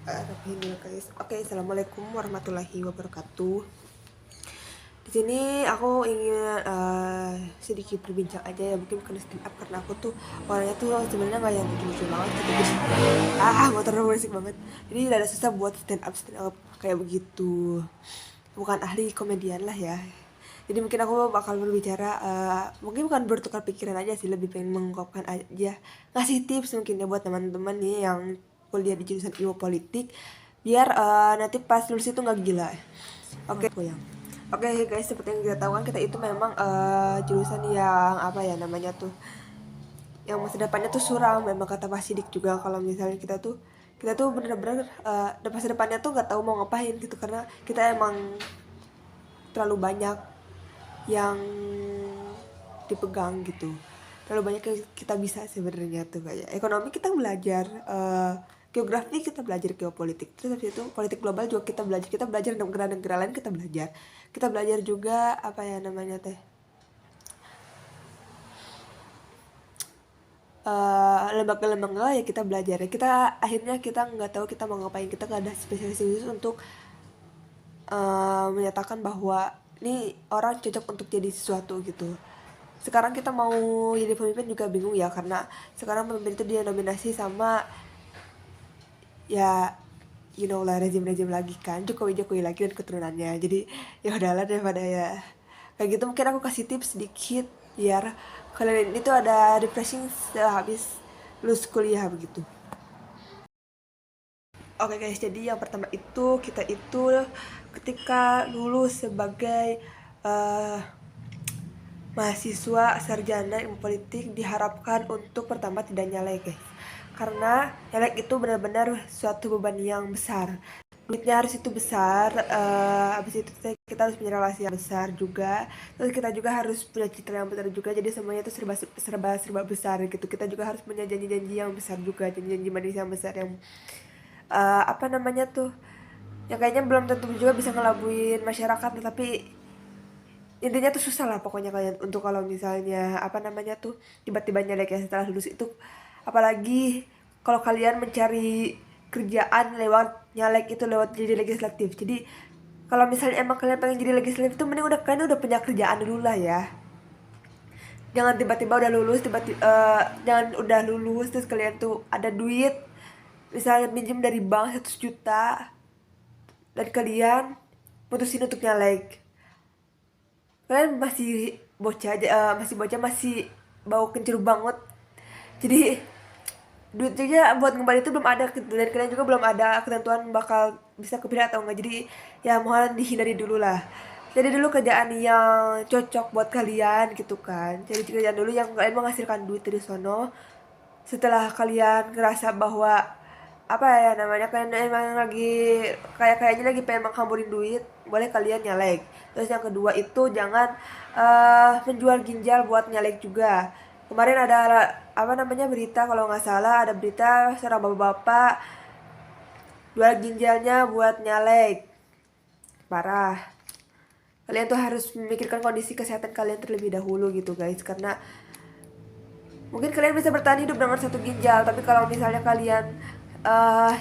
Rapihin dulu guys. Oke, assalamualaikum warahmatullahi wabarakatuh. Di sini aku ingin sedikit berbincang aja ya, mungkin bukan stand up karena aku tuh orangnya tuh sebenarnya nggak yang lucu-lucu banget gitu. Jadi motor berisik banget. Jadi ada susah buat stand up kayak begitu. Bukan ahli komedian lah ya. Jadi mungkin aku bakal berbicara, mungkin bukan bertukar pikiran aja sih, lebih pengen mengungkapkan aja, ngasih tips mungkin ya buat teman-teman nih yang kuliah di jurusan ilmu politik, biar nanti pas lulus itu nggak gila. Oke, goyang. Oke guys, seperti yang kita tahu kan kita itu memang jurusan yang apa ya namanya tuh, yang masa depannya tuh suram. Memang kata Pak Sidik juga kalau misalnya kita tuh bener-bener masa depannya tuh nggak tahu mau ngapain gitu, karena kita emang terlalu banyak yang dipegang gitu, terlalu banyak yang kita bisa sebenarnya tuh. Kayak ekonomi kita belajar, geografi kita belajar, geopolitik, terus habis itu politik global juga kita belajar negara-negara lain, kita belajar juga apa ya namanya teh, lembaga-lembaga ya kita belajar ya. Kita akhirnya kita nggak tahu kita mau ngapain, kita nggak ada spesialis khusus untuk menyatakan bahwa ini orang cocok untuk jadi sesuatu gitu. Sekarang kita mau jadi pemimpin juga bingung ya, karena sekarang pemimpin itu dia nominasi sama ya you know lah, rezim-rezim lagi kan, Jokowi lagi dan keturunannya. Jadi ya udahlah, daripada ya kayak gitu, mungkin aku kasih tips sedikit biar kalian itu ada refreshing sehabis lulus kuliah begitu. Oke guys, jadi yang pertama itu kita itu ketika lulus sebagai uh, mahasiswa sarjana ilmu politik diharapkan untuk pertama tidak nyalek guys, karena nyalek itu benar-benar suatu beban yang besar, duitnya harus itu besar. Habis itu kita harus punya relasi yang besar juga, terus kita juga harus punya citra yang besar juga, jadi semuanya itu serba serba serba besar gitu. Kita juga harus punya janji-janji yang besar juga, janji-janji manis yang besar yang apa namanya tuh, yang kayaknya belum tentu juga bisa ngelabuin masyarakat, tapi intinya tuh susah lah pokoknya kalian untuk kalau misalnya apa namanya tuh tiba-tiba nyalek ya setelah lulus itu. Apalagi kalau kalian mencari kerjaan lewat nyalek itu, lewat jadi legislatif. Jadi kalau misalnya emang kalian pengen jadi legislatif itu mending kalian udah punya kerjaan dulu lah ya. Jangan tiba-tiba udah lulus, jangan udah lulus terus kalian tuh ada duit misalnya minjem dari bank 100 juta dan kalian putusin untuk nyalek. Kalian masih bocah aja, masih bau kencur banget. Jadi duitnya buat ngembali itu belum ada, dan kalian juga belum ada ketentuan bakal bisa kepilih atau enggak. Jadi ya mohon dihindari dulu lah. Jadi dulu kerjaan yang cocok buat kalian gitu kan. Jadi kerjaan dulu yang kalian menghasilkan duit dari sono. Setelah kalian ngerasa bahwa apa ya namanya, kalian emang lagi kayaknya lagi pengen menghamburin duit, boleh kalian nyalek. Terus yang kedua itu jangan menjual ginjal buat nyalek juga. Kemarin ada apa namanya berita, kalau nggak salah ada berita seorang bapak-bapak jual ginjalnya buat nyalek. Parah. Kalian tuh harus memikirkan kondisi kesehatan kalian terlebih dahulu gitu guys, karena mungkin kalian bisa bertahan hidup dengan satu ginjal, tapi kalau misalnya kalian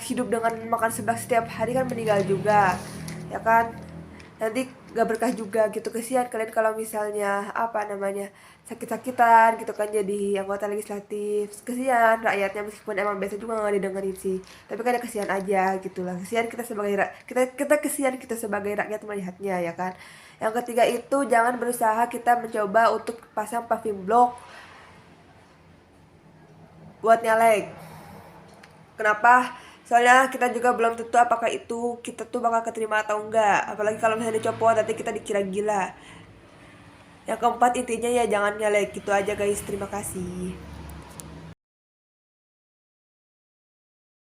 hidup dengan makan seblak setiap hari kan meninggal juga, ya kan? Nanti gak berkah juga gitu. Kesian kalian kalau misalnya apa namanya sakit-sakitan gitu kan jadi anggota legislatif. Kesian rakyatnya, meskipun emang biasa juga gak didengerin sih, tapi kan ya kesian aja gitulah. Kesian kita sebagai kita kesian kita sebagai rakyat melihatnya, ya kan? Yang ketiga itu jangan berusaha kita mencoba untuk pasang paving block buat nyalek. Kenapa? Soalnya kita juga belum tentu apakah itu kita tuh bakal keterima atau enggak. Apalagi kalau misalnya dicopot nanti kita dikira gila. Yang keempat intinya ya jangan nyalek gitu aja guys. Terima kasih.